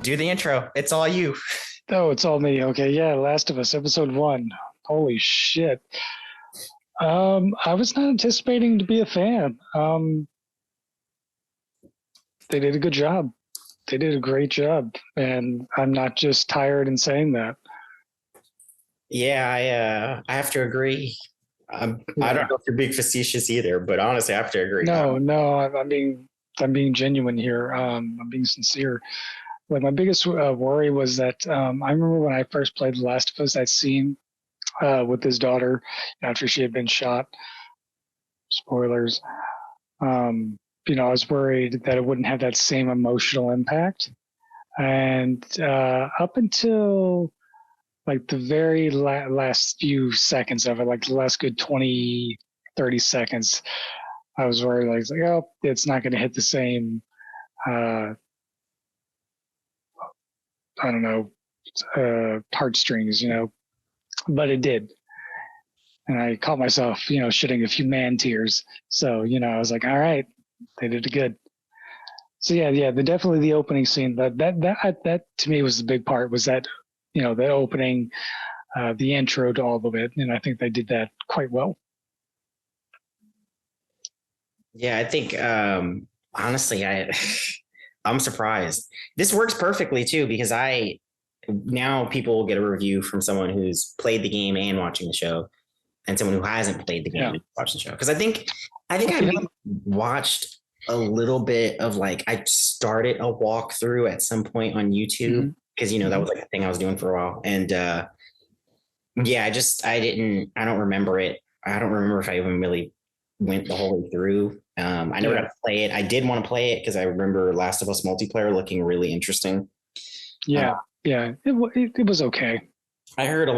Do the intro. It's all you. Oh, it's all me. Okay, yeah, Last of Us, episode 1. Holy shit. I was not anticipating to be a fan. They did a good job. They did a great job, and I'm not just tired in saying that. Yeah, I have to agree. I don't know if you're being facetious either, but honestly, I have to agree. No, I'm being genuine here. I'm being sincere. Like my biggest worry was that I remember when I first played The Last of Us, that scene with his daughter after she had been shot. Spoilers. I was worried that it wouldn't have that same emotional impact. And up until like the very last few seconds of it, like the last good 20, 30 seconds, I was worried, oh, it's not going to hit the same, I don't know, heartstrings, but it did. And I caught myself, shedding a few man tears. So, I was like, all right, they did it good. So definitely the opening scene. That to me was the big part. Was that, the opening, the intro to all of it, and I think they did that quite well. Yeah, I think honestly, I'm surprised. This works perfectly too because now people will get a review from someone who's played the game and watching the show, and someone who hasn't played the game and watched the show. Because I think I watched a little bit of I started a walkthrough at some point on YouTube because that was like a thing I was doing for a while, and I don't remember it. I don't remember if I even really went the whole way through. I never got to play it. I did want to play it because I remember Last of Us multiplayer looking really interesting. It was okay. I heard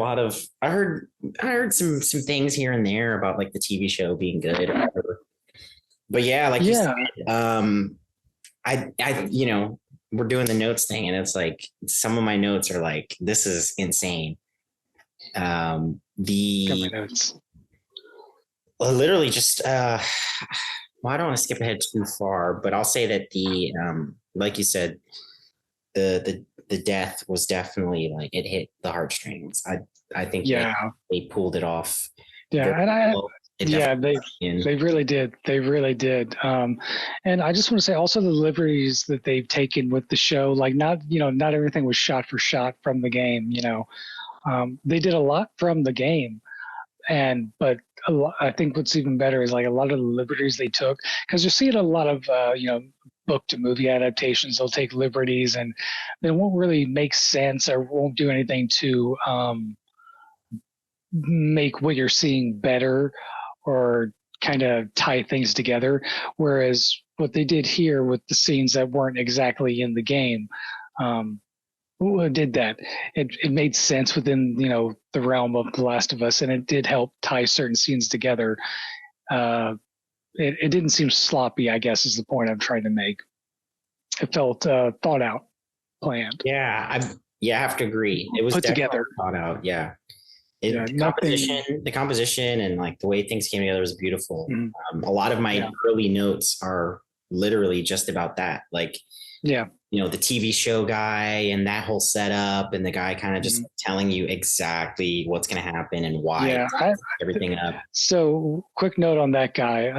some things here and there about like the TV show being good or whatever. But you said, we're doing the notes thing, and it's like some of my notes are like, this is insane. Got my notes. Literally just I don't want to skip ahead too far, but I'll say that the like you said, the death was definitely like it hit the heartstrings. I think they pulled it off. They really did. They really did. And I just want to say also the liberties that they've taken with the show, like not everything was shot for shot from the game, they did a lot from the game. But I think what's even better is like a lot of the liberties they took, because you see it a lot of, book to movie adaptations. They'll take liberties and they won't really make sense or won't do anything to make what you're seeing better or kind of tie things together. Whereas what they did here with the scenes that weren't exactly in the game, did that. It made sense within, the realm of The Last of Us, and it did help tie certain scenes together. It didn't seem sloppy, I guess, is the point I'm trying to make. It felt thought out, planned. Yeah, I have to agree. It was put together, thought out. Yeah. The composition and like the way things came together was beautiful. A lot of my early notes are literally just about that. The TV show guy and that whole setup, and the guy kind of just telling you exactly what's going to happen and why everything up. So quick note on that guy.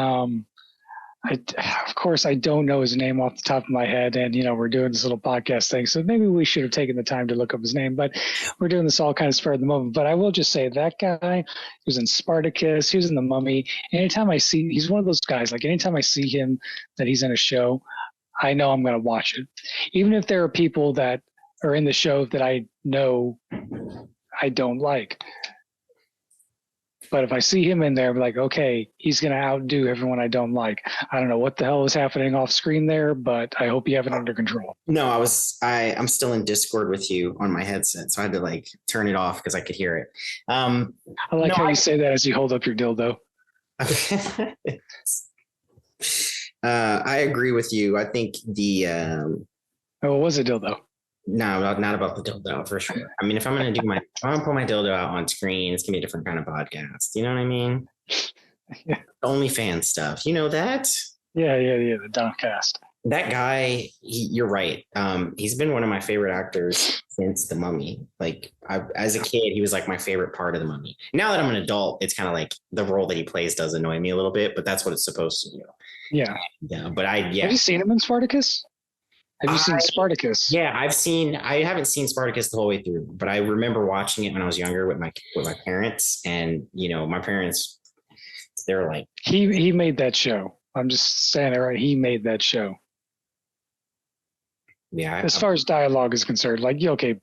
Of course, I don't know his name off the top of my head, and we're doing this little podcast thing, so maybe we should have taken the time to look up his name, but we're doing this all kind of spur of the moment. But I will just say that guy was in Spartacus, he was in The Mummy. Anytime I see, he's one of those guys, like anytime I see him that he's in a show, I know I'm going to watch it. Even if there are people that are in the show that I know I don't like. But if I see him in there, I'm like, okay, he's going to outdo everyone I don't like. I don't know what the hell is happening off screen there, but I hope you have it under control. No, I'm still in Discord with you on my headset, so I had to turn it off because I could hear it. I like how you say that as you hold up your dildo. I agree with you. I think the it was a dildo. No, not about the dildo for sure. I mean, if I'm gonna put my dildo out on screen, it's gonna be a different kind of podcast. You know what I mean? Yeah. OnlyFans stuff. You know that? Yeah. The Domcast. That guy, you're right. He's been one of my favorite actors since The Mummy. Like, as a kid, he was like my favorite part of The Mummy. Now that I'm an adult, it's kind of like the role that he plays does annoy me a little bit, but that's what it's supposed to do. Yeah. Yeah, but Have you seen him in Spartacus? Have you I, seen Spartacus? yeah, I haven't seen Spartacus the whole way through, but I remember watching it when I was younger with my parents, and my parents, they're like, He made that show. I'm just saying it right. He made that show. yeah, As far as dialogue is concerned, like, okay,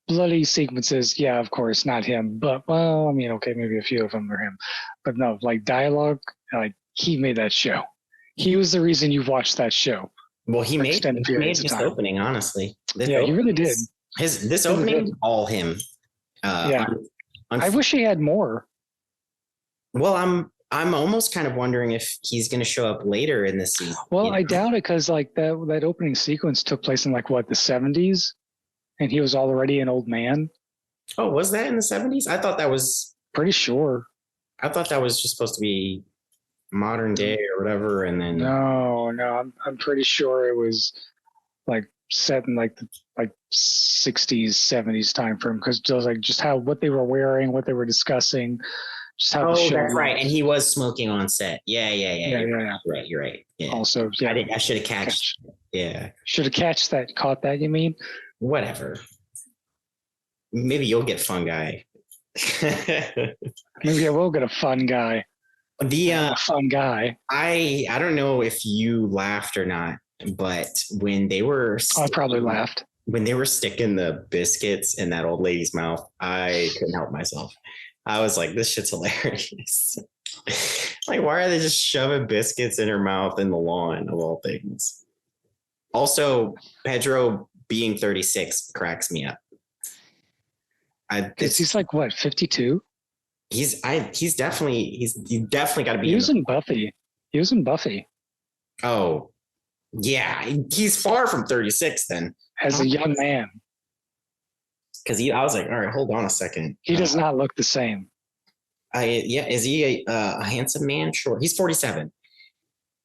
bloody sequences, yeah, of course, not him. But, well, I mean, okay, maybe a few of them are him. But no, like dialogue, like he made that show. He was the reason you watched that show. well, he made this opening, honestly. Yeah, he really did. This opening, all him. Yeah. I wish he had more. Well, I'm almost kind of wondering if he's going to show up later in this season. Well, I doubt it, because like that opening sequence took place in like what, the 70s, and he was already an old man. Oh, was that in the 70s? I thought that was pretty sure. I thought that was just supposed to be modern day or whatever, and then no, I'm pretty sure it was like set in like the 60s, 70s time frame, because it was like just what they were wearing, what they were discussing. Oh, that's right. And he was smoking on set. Yeah. Yeah. You're right. Yeah. Also, yeah. I should have catched. Yeah. Should have caught that, you mean? Whatever. Maybe you'll get fun guy. Maybe I will get a fun guy. A fun guy. I don't know if you laughed or not, but when they were I probably laughed. When they were sticking the biscuits in that old lady's mouth, I couldn't help myself. I was like, this shit's hilarious. Like, why are they just shoving biscuits in her mouth in the lawn of all things? Also, Pedro being 36 cracks me up. He's like what, 52? He's definitely got to be. He was in Buffy. Oh, yeah, he's far from 36 then. As a young man. Because I was like, all right, hold on a second. He does not look the same. Is he a handsome man? Sure. He's 47.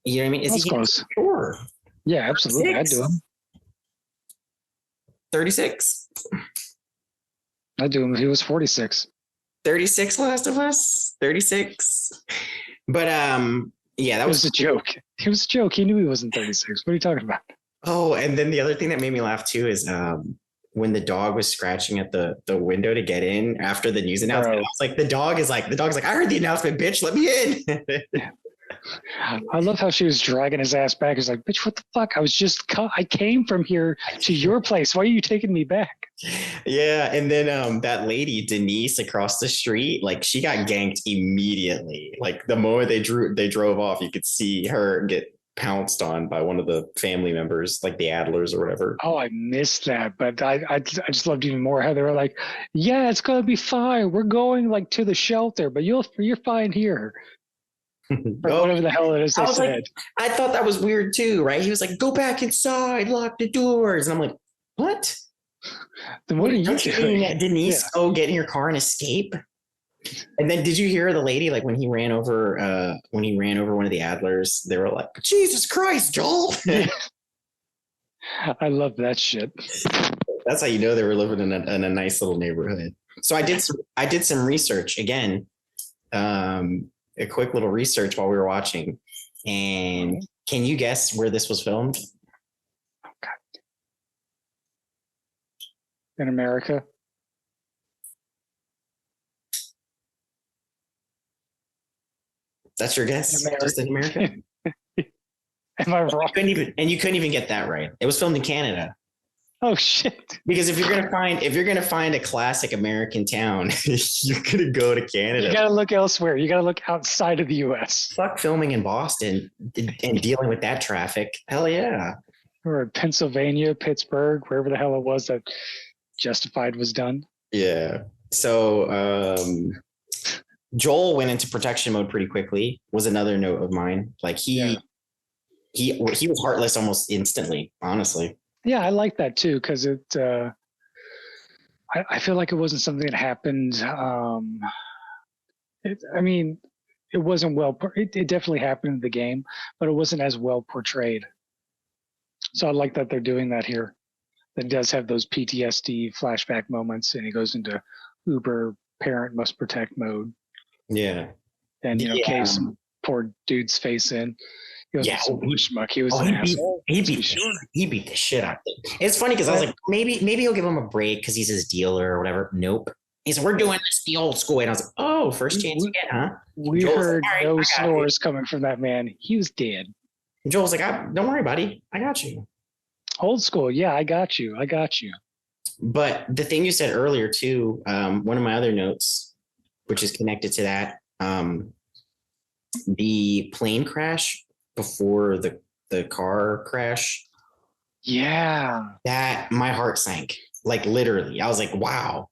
You know what I mean? Is he close? Sure. Yeah, absolutely. I'd do him. 36. I'd do him if he was 46. 36, Last of Us. 36. But yeah, that was a joke. It was a joke. He knew he wasn't 36. What are you talking about? Oh, and then the other thing that made me laugh too is when the dog was scratching at the window to get in after the news announcement. I was like, the dog's like, I heard the announcement, bitch, let me in. I love how she was dragging his ass back. He's like, bitch, what the fuck? I came from here to your place. Why are you taking me back? Yeah. And then that lady, Denise, across the street, like she got ganked immediately. Like the moment they drove off, you could see her get pounced on by one of the family members, like the Adlers or whatever. Oh, I missed that, but I just loved even more how they were like, yeah, it's gonna be fine. We're going like to the shelter, but you're fine here. Or whatever the hell it is they said. Like, I thought that was weird too, right? He was like, go back inside, lock the doors. And I'm like, what? Then what are you doing? Denise, go get in your car and escape? And then did you hear the lady, like when he ran over one of the Adlers, they were like, Jesus Christ, Joel. I love that shit. That's how you know they were living in a nice little neighborhood. So I did some research again, a quick little research while we were watching. And can you guess where this was filmed? Oh, God. In America. That's your guess? Just in America? Am I wrong? You couldn't even get that right. It was filmed in Canada. Oh shit! Because if you're gonna find a classic American town, you're gonna go to Canada. You gotta look elsewhere. You gotta look outside of the U.S. Fuck filming in Boston and dealing with that traffic. Hell yeah. Or Pennsylvania, Pittsburgh, wherever the hell it was that Justified was done. Yeah. So Joel went into protection mode pretty quickly. Was another note of mine. Like he was heartless almost instantly. Honestly. Yeah, I like that too, because I feel like it wasn't something that happened. It wasn't well. It definitely happened in the game, but it wasn't as well portrayed. So I like that they're doing that here. That does have those PTSD flashback moments, and he goes into uber parent must protect mode. Yeah. And The, case poor dude's face in. He wasn't some schmuck. He was an asshole. He beat the shit out of him. It's funny because I was like, maybe he'll give him a break because he's his dealer or whatever. Nope. He said, we're doing this the old school way. And I was like, oh, first chance you get, huh? We heard no snores coming from that man. He was dead. Joel's like, don't worry, buddy. I got you. Old school. Yeah, I got you. But the thing you said earlier, too, one of my other notes, which is connected to that, the plane crash before the car crash. Yeah. That my heart sank. Like literally. I was like, wow.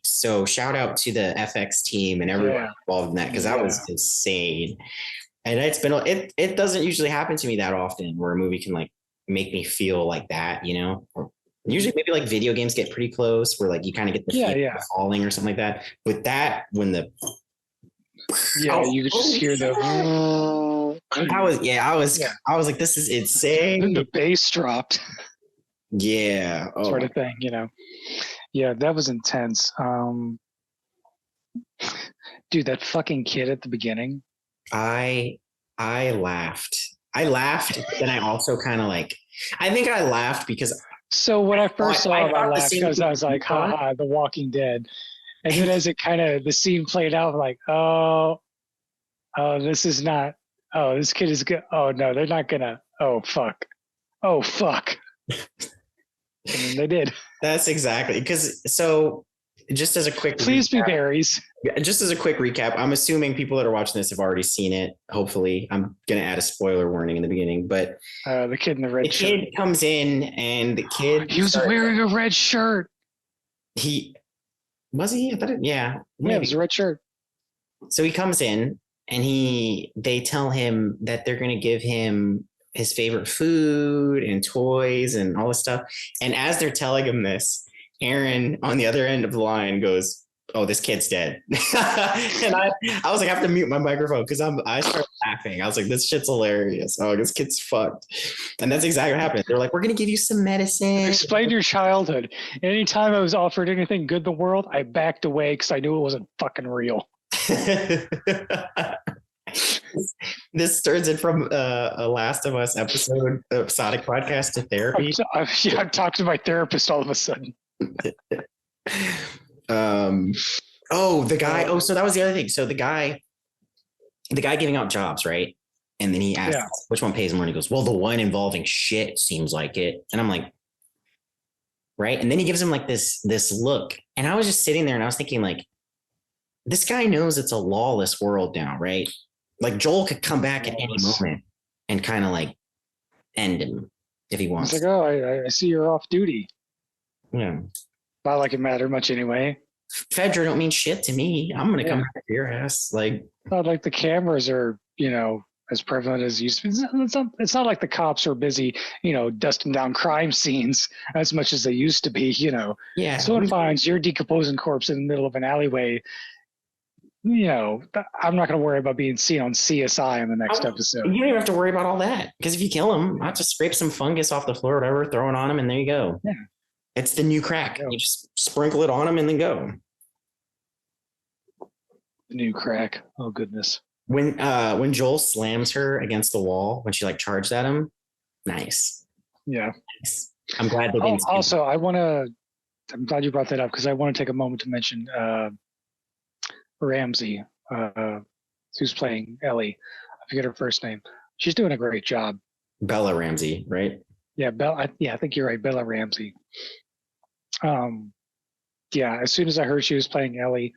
So shout out to the FX team and everyone involved in that because that was insane. And it doesn't usually happen to me that often where a movie can like make me feel like that, Or usually maybe like video games get pretty close where like you kind of get the feeling of falling or something like that. But that when the you could just hear the I was like, this is insane. Then the bass dropped. Yeah. Sort of thing, Yeah, that was intense. Dude, that fucking kid at the beginning. I laughed. But then I also kind of like, I think I laughed because. So when I first saw it, I laughed because I was like, haha, The Walking Dead. And then as it the scene played out, I'm like, oh, this is not, this kid is good. Oh, no, they're not gonna, oh, fuck. And then they did. That's exactly, because so just as a quick Please be berries. Just as a quick recap, I'm assuming people that are watching this have already seen it. Hopefully, I'm gonna add a spoiler warning in the beginning, but the kid in the red shirt. The kid comes in, and the kid he was wearing a red shirt. He was he? I thought it was a red shirt. So he comes in, and they tell him that they're gonna give him his favorite food and toys and all this stuff. And as they're telling him this, Aaron on the other end of the line goes, "Oh, this kid's dead." And I was like, I have to mute my microphone because I started laughing. I was like, this shit's hilarious. Oh, this kid's fucked. And that's exactly what happened. They're like, we're gonna give you some medicine. Explain your childhood. Anytime I was offered anything good in the world, I backed away because I knew it wasn't fucking real. This turns it from a Last of Us episode of Sonic podcast to therapy. I've talked to my therapist all of a sudden. The guy. So that was the other thing. So the guy giving out jobs, right? And then he asks, which one pays more? And he goes, well, the one involving shit seems like it. And I'm like, right. And then he gives him like this look. And I was just sitting there and I was thinking like, this guy knows it's a lawless world now, right? Like Joel could come back at any moment and kind of like end him if he wants. He's like, oh, I see you're off duty. Yeah. Not like it mattered much anyway. Fedra don't mean shit to me. I'm going to come back to your ass. Like, not like the cameras are, as prevalent as used to be. It's not like the cops are busy, dusting down crime scenes as much as they used to be, Yeah. Someone finds your decomposing corpse in the middle of an alleyway. I'm not going to worry about being seen on CSI in the next episode. You don't even have to worry about all that because if you kill him, I'll just scrape some fungus off the floor or whatever, throw it on him, and there you go. Yeah. It's the new crack. You just sprinkle it on him and then go. The new crack. Oh, goodness. When Joel slams her against the wall, when she like charged at him, nice. Yeah. Nice. I'm glad they didn't. Also, I'm glad you brought that up because I want to take a moment to mention Ramsey, who's playing Ellie. I forget her first name. She's doing a great job. Bella Ramsey, right? Yeah, I think you're right, Bella Ramsey. As soon as I heard she was playing Ellie,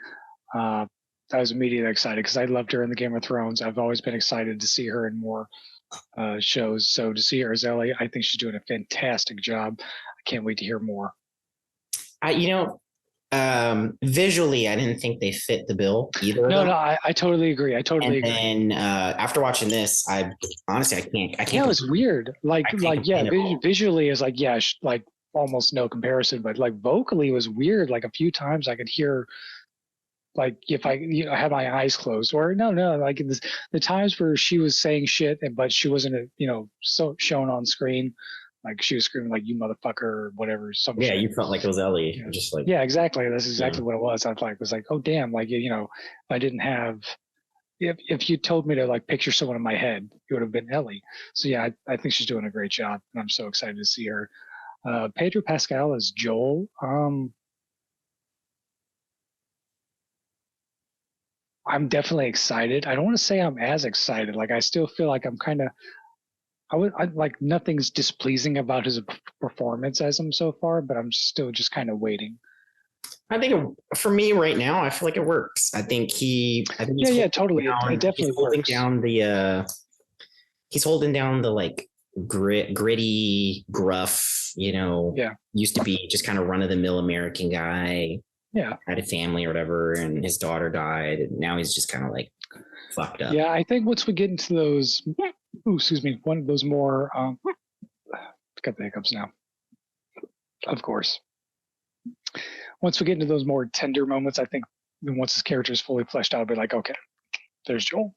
I was immediately excited because I loved her in the Game of Thrones. I've always been excited to see her in more shows. So to see her as Ellie, I think she's doing a fantastic job. I can't wait to hear more. Visually, I didn't think they fit the bill either. No, I totally agree. agree. And after watching this, I can't. Yeah, it was weird. Visually is like almost no comparison, but like vocally was weird. Like a few times I could hear, like if I had my eyes closed, or no, like the times where she was saying shit, but she wasn't so shown on screen. Like she was screaming like "you motherfucker" or whatever. Some Yeah, shit. you felt like it was Ellie, Yeah. just like Yeah, exactly. That's exactly yeah. what it was. I was like, oh damn, like if I didn't have if you told me to like picture someone in my head, it would have been Ellie. So yeah, I think she's doing a great job, and I'm so excited to see her. Pedro Pascal as Joel. I'm definitely excited. I don't want to say I'm as excited. Like I still feel like I'm kind of. I like nothing's displeasing about his performance as him so far, but I'm still just kind of waiting. I think for me right now, I feel like it works. I think he's Yeah, holding totally. It he's definitely holding works. down he's holding down the like gritty, gruff, Yeah, used to be just kind of run of the mill American guy, yeah, had a family or whatever, and his daughter died, and now he's just kind of like fucked up. yeah. I think once we get into those, excuse me, one of those more, got the hiccups now. Of course. Once we get into those more tender moments, I think once his character is fully fleshed out, I'll be like, okay, there's Joel.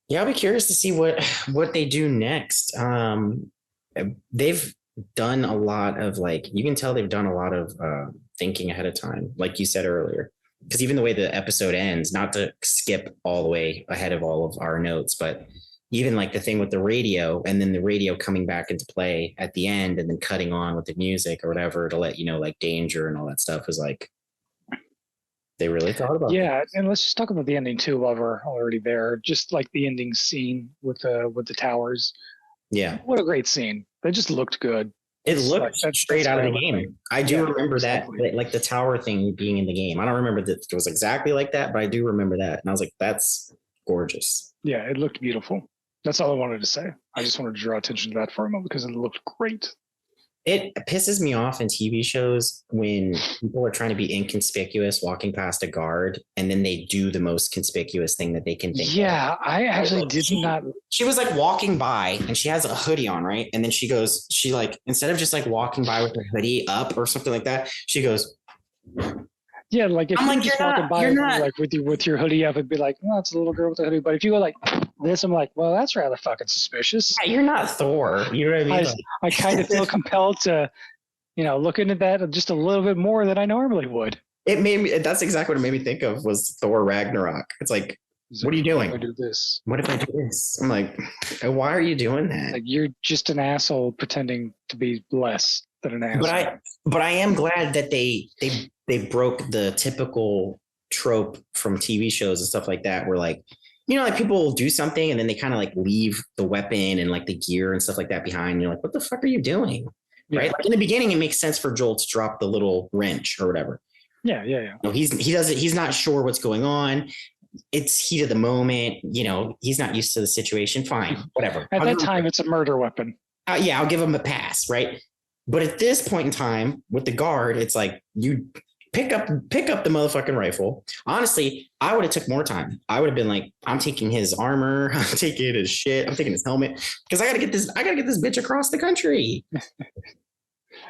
Yeah, I'll be curious to see what they do next. They've done a lot of like you can tell they've done a lot of thinking ahead of time, like you said earlier. Because even the way the episode ends, not to skip all the way ahead of all of our notes, but even like the thing with the radio and then the radio coming back into play at the end and then cutting on with the music or whatever to let you know like danger and all that stuff was like they really thought about Yeah, and let's just talk about the ending too while we're already there. Just like the ending scene with the towers. Yeah. What a great scene. They just looked good. It looked straight out of the game. I do remember exactly. That, like the tower thing being in the game. I don't remember that it was exactly like that, but I do remember that. And I was like, that's gorgeous. Yeah, it looked beautiful. That's all I wanted to say. I just wanted to draw attention to that for a moment because it looked great. It pisses me off in TV shows when people are trying to be inconspicuous walking past a guard and then they do the most conspicuous thing that they can think yeah, of. I actually did not. She was like walking by and she has a hoodie on, right? And then she like, instead of just like walking by with her hoodie up or something like that, she goes, yeah, like if I'm you're like, just you're walking not, by you're not. like with your hoodie up, it'd be like, well, it's a little girl with a hoodie. But if you go like this, I'm like, well, that's rather fucking suspicious. Yeah, you're not Thor. You know what I mean? I kind of feel compelled to, look into that just a little bit more than I normally would. It made me. That's exactly what it made me think of was Thor Ragnarok. It's like, what are you doing? What if I do this? What if I do this? I'm like, why are you doing that? Like you're just an asshole pretending to be less than an asshole. But I am glad that they broke the typical trope from TV shows and stuff like that, where like, like people will do something and then they kind of like leave the weapon and like the gear and stuff like that behind. And you're like, what the fuck are you doing? Yeah. Right? Like in the beginning, it makes sense for Joel to drop the little wrench or whatever. Yeah. No, he doesn't. He's not sure what's going on. It's heat of the moment. He's not used to the situation. Fine, whatever. At that time, it's a murder weapon. Yeah, I'll give him a pass, right? But at this point in time, with the guard, it's like you pick up the motherfucking rifle. Honestly, I would have took more time. I would have been like, I'm taking his armor, I'm taking his shit, I'm taking his helmet because I gotta get this bitch across the country.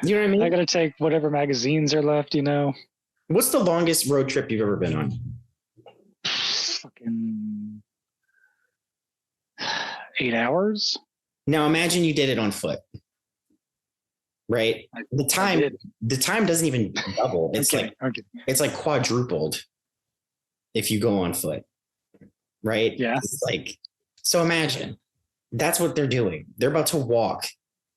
You know what I mean? I gotta take whatever magazines are left. What's the longest road trip you've ever been on? Fucking 8 hours. Now imagine you did it on foot. Right? The time doesn't even double. It's it's like quadrupled if you go on foot. Right? Yeah. It's like, so imagine that's what they're doing. They're about to walk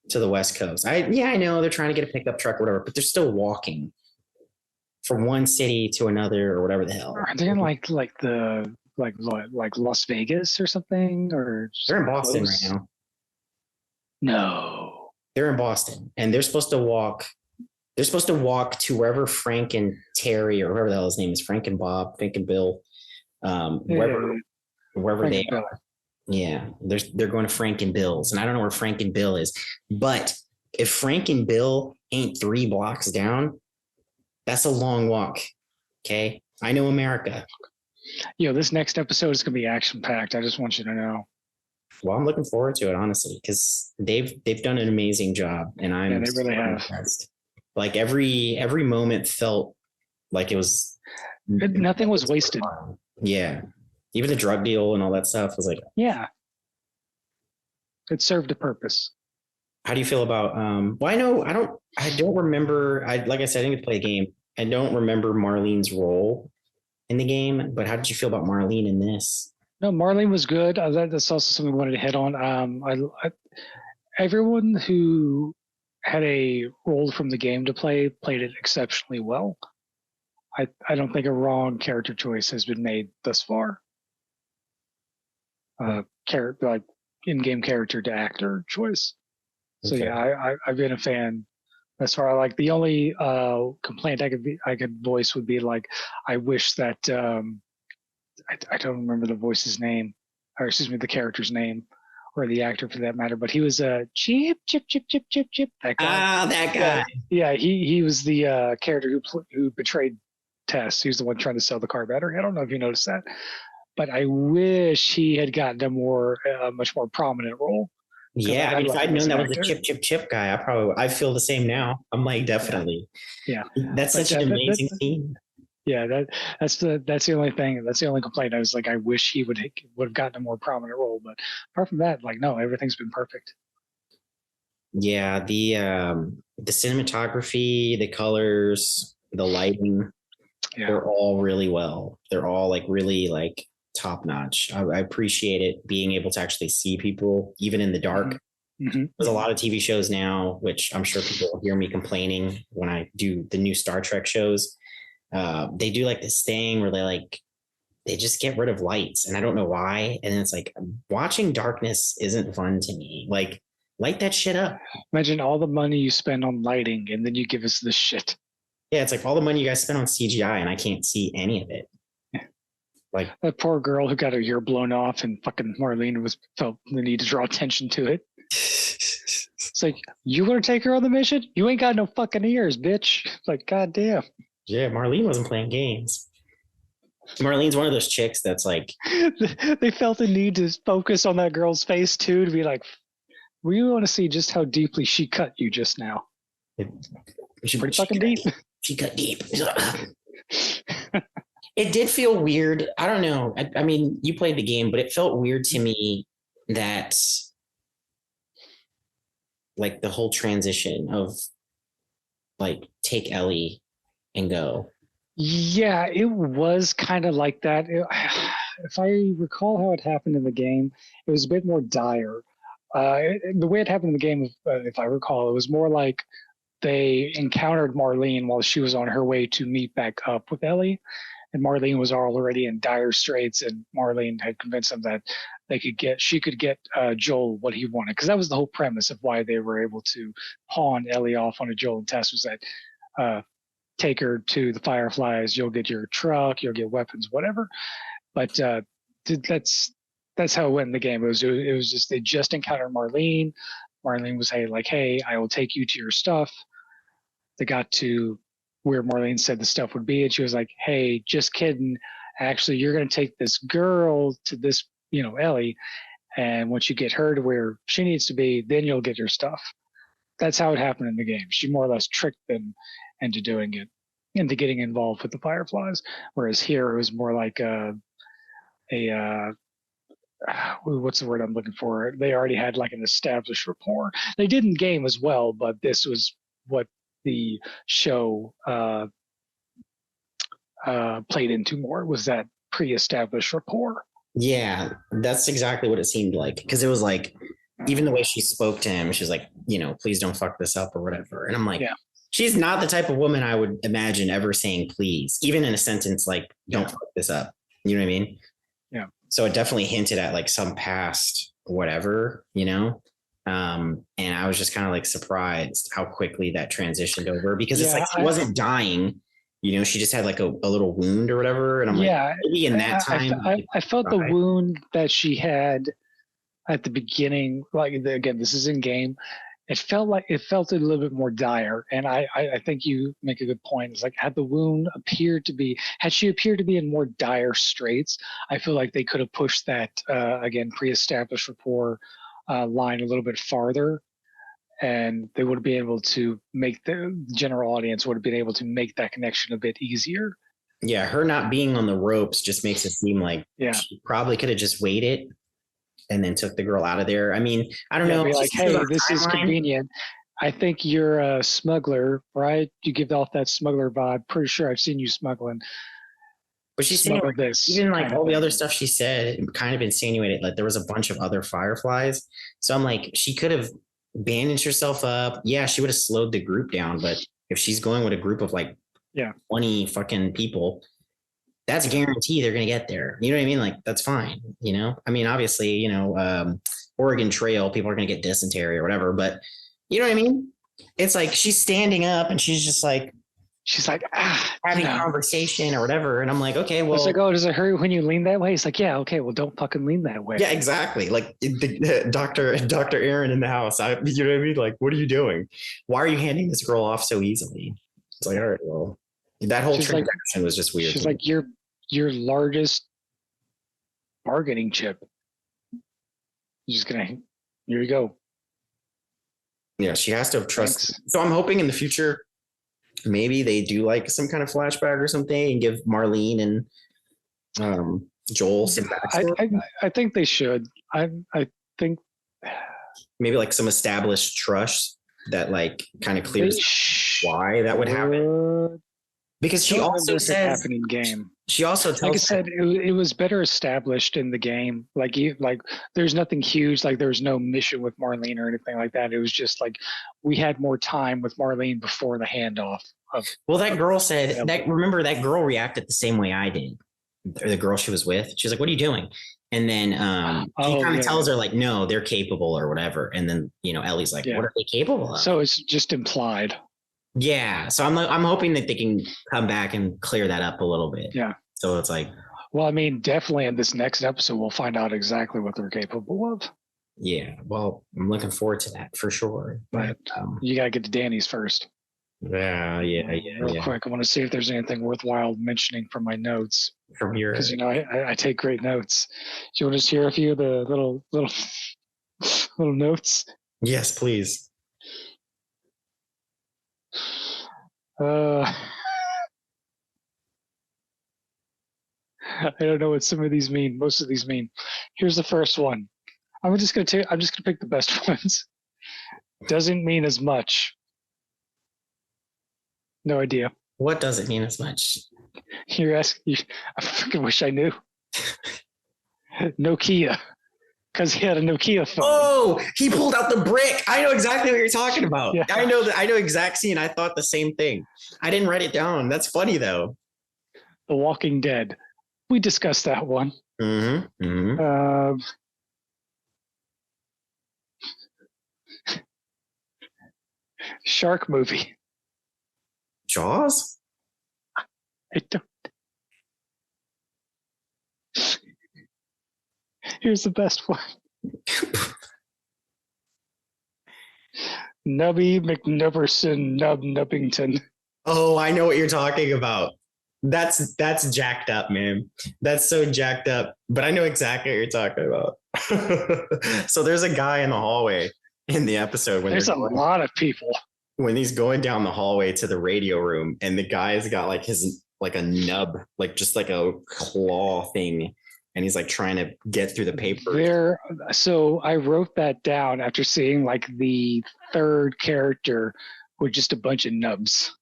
to the West Coast. I know they're trying to get a pickup truck or whatever, but they're still walking from one city to another or whatever the hell. Are they in like Las Vegas or something? Or they're in Boston right now. No. They're in Boston and they're supposed to walk to wherever Frank and Terry or whoever the hell his name is, Frank and Bob, Frank and Bill, wherever they are. Yeah, they're going to Frank and Bill's, and I don't know where Frank and Bill is, but if Frank and Bill ain't 3 blocks down, that's a long walk. Okay, I know America. This next episode is gonna be action packed. I just want you to know. Well, I'm looking forward to it, honestly, because they've done an amazing job, and I'm they really have. Impressed. Like every moment felt like it was nothing was wasted. Yeah, even the drug deal and all that stuff was like, yeah, it served a purpose. How do you feel about well, I don't remember. Like I said, I didn't play a game. I don't remember Marlene's role in the game, but how did you feel about Marlene in this? No, Marlene was good. That's also something I wanted to hit on. Everyone who had a role from the game to play played it exceptionally well. I don't think a wrong character choice has been made thus far. Character like in-game character to actor choice. So Okay. yeah, I've been a fan. As far like the only complaint I could voice would be like I wish that I don't remember the voice's name, or excuse me, the character's name, or the actor for that matter. But he was a chip that guy. Ah, that Yeah, guy. yeah. He was the character who betrayed Tess. He was the one trying to sell the car battery. I don't know if you noticed that, but I wish he had gotten a much more prominent role because Yeah, I I mean, if love I'd him as known an that was the actor. chip guy, I feel the same now. I'm like, Yeah, definitely. yeah. That's But such an that amazing scene. yeah, that's the only thing. That's the only complaint. I was like, I wish he would have gotten a more prominent role. But apart from that, like, no, everything's been perfect. Yeah, the cinematography, the colors, the lighting, Yeah. they're all really well. They're all like really like top notch. I appreciate it being able to actually see people even in the dark. Mm-hmm. Mm-hmm. There's a Mm-hmm. lot of TV shows now, which I'm sure people will hear me complaining when I do the new Star Trek shows. They do like this thing where they just get rid of lights, and I don't know why. And it's like watching darkness isn't fun to me. Like light that shit up. Imagine all the money you spend on lighting, and then you give us this shit. Yeah, it's like all the money you guys spend on CGI, and I can't see any of it. Like That poor girl who got her ear blown off, and fucking Marlene felt the need to draw attention to it. It's like, you gonna take her on the mission? You ain't got no fucking ears, bitch. Like, goddamn. yeah, Marlene wasn't playing games. Marlene's one of those chicks that's like, They felt the need to focus on that girl's face too, to be like, we want to see just how deeply she cut you just now. Pretty fucking deep. She cut deep. It did feel weird. I don't know. I mean, you played the game, but it felt weird to me that like the whole transition of like take Ellie and go. Yeah, it was kind of like that. If I recall how it happened in the game, it was a bit more dire. The way it happened in the game, if I recall, it was more like they encountered Marlene while she was on her way to meet back up with Ellie, and Marlene was already in dire straits, and Marlene had convinced them that she could get Joel what he wanted, because that was the whole premise of why they were able to pawn Ellie off on a Joel and Tess, was that take her to the Fireflies, you'll get your truck, you'll get weapons, whatever. But that's how it went in the game. It was just they just encountered Marlene. Marlene was hey, I will take you to your stuff. They got to where Marlene said the stuff would be, and she was like, hey, just kidding. Actually, you're going to take this girl to this, Ellie, and once you get her to where she needs to be, then you'll get your stuff. That's how it happened in the game. She more or less tricked them into doing it, into getting involved with the Fireflies. Whereas here it was more like what's the word I'm looking for? They already had like an established rapport. They did in game as well, but this was what the show played into more, was that pre-established rapport. Yeah, that's exactly what it seemed like. Because it was like, even the way she spoke to him, she was like, please don't fuck this up or whatever. And I'm like, Yeah. She's not the type of woman I would imagine ever saying please, even in a sentence like, don't fuck this up. You know what I mean? Yeah. So it definitely hinted at like some past whatever, and I was just kind of like surprised how quickly that transitioned over, because it's like she wasn't dying, she just had like a little wound or whatever. And I'm like, maybe in that time. I felt the wound that she had at the beginning, like again, this is in game. It felt a little bit more dire, and I think you make a good point. It's like had she appeared to be in more dire straits, I feel like they could have pushed that again pre-established rapport line a little bit farther, and they would have been able to make the general audience would have been able to make that connection a bit easier. Yeah, her not being on the ropes just makes it seem like she probably could have just waited and then took the girl out of there. I mean, I don't Yeah, know. be like, She's still hey, on this is timeline, convenient. I think you're a smuggler, right? You give off that smuggler vibe. Pretty sure I've seen you smuggling. but she's saying Smuggle like, this even like kind of all the thing. other stuff she said it kind of insinuated like there was a bunch of other fireflies. So I'm like, she could have bandaged herself up. Yeah, she would have slowed the group down. But if she's going with a group of like 20 fucking people, that's a guarantee they're gonna get there. You know what I mean? Like that's fine. You know, I mean, obviously, Oregon Trail, people are gonna get dysentery or whatever, but you know what I mean? It's like she's standing up and she's just like having conversation or whatever. And I'm like, okay, well, it's like, oh, does it hurt when you lean that way? It's like, yeah, okay, well, don't fucking lean that way. yeah, exactly. Like Dr. Aaron in the house. You know what I mean? Like, what are you doing? Why are you handing this girl off so easily? It's like, all right, well, that whole transaction was just weird. She's like your largest bargaining chip. You're just gonna, here you go. Yeah, she has to have trust. Thanks. So I'm hoping in the future, maybe they do like some kind of flashback or something and give Marlene and Joel some backstory. I think they should. I think maybe like some established trust that like kind of clears why that would happen. Because she also says happening game. She also tells, like I said, it was better established in the game. Like there's nothing huge. Like there was no mission with Marlene or anything like that. It was just like we had more time with Marlene before the handoff. That girl said that. Remember, that girl reacted the same way I did. The girl she was with, she's like, "What are you doing?" And then he kind of tells her like, "No, they're capable or whatever." And then Ellie's like, "What are they capable of?" So it's just implied. Yeah, so I'm hoping that they can come back and clear that up a little bit. Yeah. So it's like, well, I mean, definitely in this next episode, we'll find out exactly what they're capable of. Yeah, well, I'm looking forward to that for sure. But you gotta get to Danny's first. Yeah. Real quick, I want to see if there's anything worthwhile mentioning from my notes. From your, because I take great notes. Do you want to just hear a few of the little notes? Yes, please. I don't know what some of these mean. Most of these mean. Here's the first one. I'm just gonna pick the best ones. Doesn't mean as much. No idea. What does it mean as much? You're asking. I fucking wish I knew. Nokia. Because he had a Nokia phone. Oh, he pulled out the brick. I know exactly what you're talking about. Yeah. I know exact scene. I thought the same thing. I didn't write it down. That's funny though. The Walking Dead. We discussed that one. Mm-hmm. Mm-hmm. Shark movie. Jaws? I don't. Here's the best one. Nubby McNubberson Nubbington. Oh, I know what you're talking about. That's jacked up, man. That's so jacked up. But I know exactly what you're talking about. So there's a guy in the hallway in the episode when there's a lot of people. When he's going down the hallway to the radio room, and the guy's got like a nub, like just like a claw thing. And he's like trying to get through the paper. So I wrote that down after seeing like the third character with just a bunch of nubs.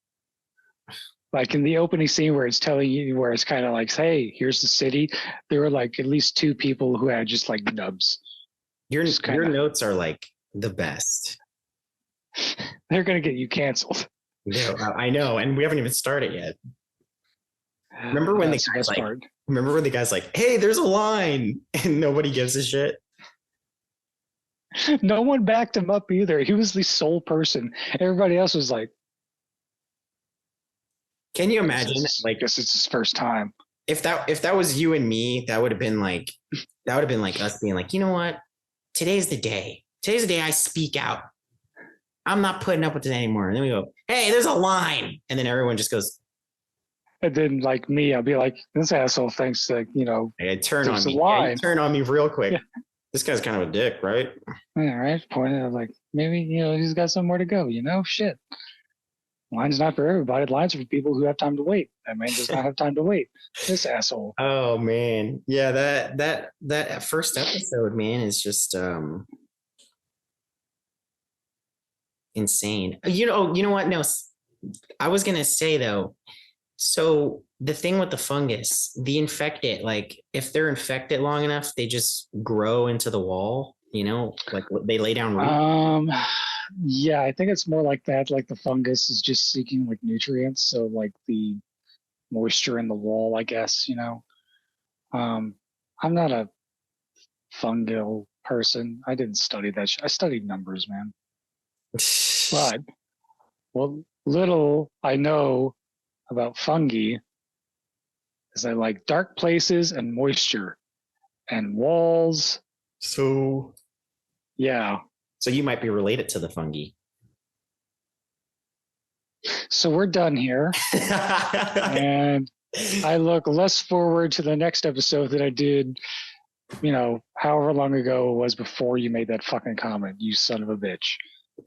Like in the opening scene where it's telling you, where it's kind of like, hey, here's the city. There were like at least two people who had just like nubs. Your notes are like the best. They're going to get you canceled. Yeah, I know. And we haven't even started yet. Remember when the guy's like, hey, there's a line, and nobody gives a shit? No one backed him up either. He was the sole person. Everybody else was like, can you imagine? I guess it's his first time. If that was you and me, that would have been like us being like, you know what? Today's the day. Today's the day I speak out. I'm not putting up with it anymore. And then we go, hey, there's a line. And then everyone just goes. And then like me, I'll be like, this asshole thinks that, hey, turn on me. Yeah, turn on me real quick. Yeah. This guy's kind of a dick, right? All right. Point out like, maybe, he's got somewhere to go, shit. Line's not for everybody. Lines are for people who have time to wait. That man does not have time to wait. This asshole. Oh man. Yeah, that first episode, man, is just insane. You know what? No, I was gonna say though, so the thing with the fungus, the infected, like if they're infected long enough, they just grow into the wall, like they lay down roots. Yeah, I think it's more like that. Like the fungus is just seeking like nutrients, so like the moisture in the wall, I guess. I'm not a fungal person. I didn't study that. I studied numbers, man. But what little I know about fungi is I like dark places and moisture and walls. So Yeah. So you might be related to the fungi. So we're done here. And I look less forward to the next episode than I did, however long ago it was before you made that fucking comment, you son of a bitch.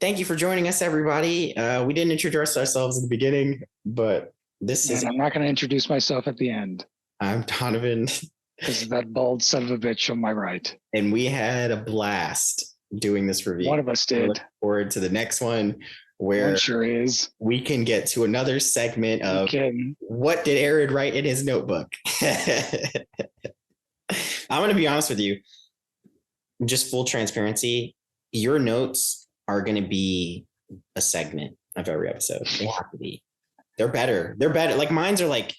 Thank you for joining us, everybody. We didn't introduce ourselves in the beginning, but I'm not going to introduce myself at the end. I'm Donovan. This is that bald son of a bitch on my right. And we had a blast doing this review. One of us did. Look forward to the next one, where one sure is. We can get to another segment of what did Aaron write in his notebook. I'm going to be honest with you. Just full transparency. Your notes are going to be a segment of every episode. They have to be. They're better. They're better. Like mine's are like,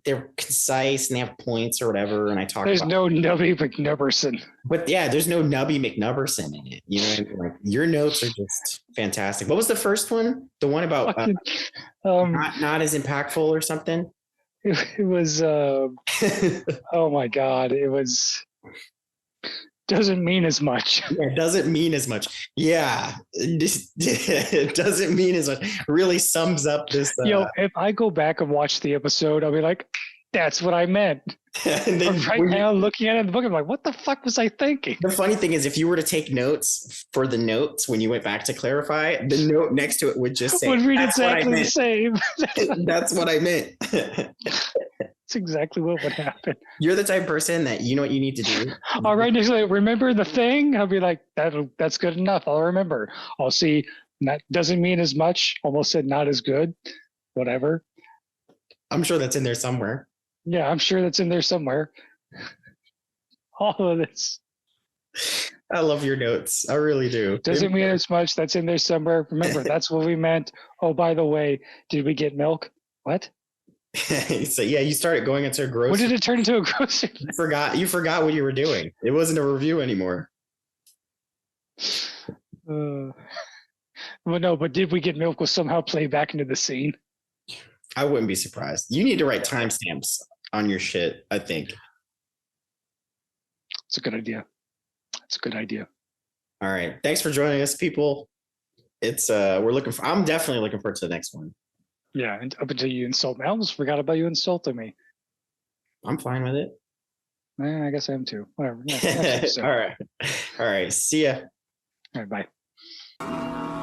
they're concise and they have points or whatever. And I talk There's no Nubby McNubberson. But yeah, there's no Nubby McNubberson in it. You know what I mean? Like your notes are just fantastic. What was the first one? The one about not as impactful or something? It was oh my God. It was doesn't mean as much. It doesn't mean as much. Yeah. It doesn't mean as much. Really sums up this. If I go back and watch the episode, I'll be like, that's what I meant. And then now looking at it in the book, I'm like, what the fuck was I thinking? The funny thing is, if you were to take notes for the notes when you went back to clarify, the note next to it would just say, would read exactly the same. That's what I meant. That's exactly what would happen. You're the type of person that you know what you need to do. All right, next, remember the thing? I'll be like, that's good enough. I'll remember. I'll see. That doesn't mean as much. Almost said not as good. Whatever. I'm sure that's in there somewhere. Yeah, I'm sure that's in there somewhere. All of this. I love your notes. I really do. Doesn't mean as much. That's in there somewhere. Remember, that's what we meant. Oh, by the way, did we get milk? What? So yeah, you started going into a grocery. What did it turn into a grocery? You forgot what you were doing. It wasn't a review anymore. Well, no, but did we get milk was somehow played back into the scene? I wouldn't be surprised. You need to write timestamps on your shit, I think. It's a good idea. It's a good idea. All right. Thanks for joining us, people. I'm definitely looking forward to the next one. Yeah, and up until you insult me. I almost forgot about you insulting me. I'm fine with it. I guess I am too. Whatever. Yeah, All right. See ya. All right, bye.